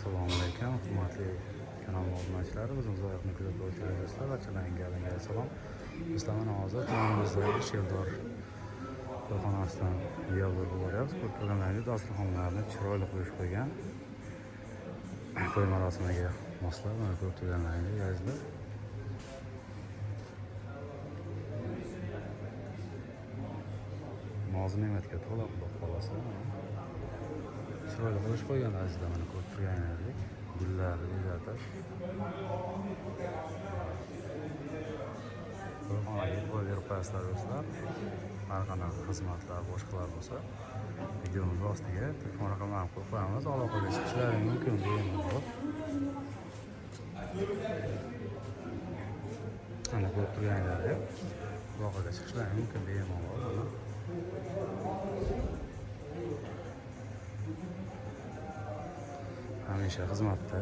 Assalomu alaykum, hurmatli kanal obunachilari, bizning loyiqni kuzatuvchi do'stlar, barchalarga yangi salom. Do'stlar, mana hozir tumanimizdagi Sheldor korxonasidan videolar bo'lyapmiz. Ko'p turganlarga dasturxonlarni chiroyli qo'yib qo'ygan. To'y marosimiga moslab, mana ko'p turganlarga yozdi. Noz ne'matga to'la quloq qolasa. Chiroyli qilish qo'ygan azizlar, mana ko'p turganlarga gullarni bezatib. Korxonaga e'tibor berib qo'yasizlar do'stlar. Har qanday xizmatlar, boshqalar bo'lsa, videomiz ostiga telefon raqamlarini qo'yib qo'yamiz. Aloqaga chiqishlaringiz mumkin bemalol. Ana ko'p turganlarga aloqaga chiqishlaringiz mumkin bemalol. Hamisha xizmatda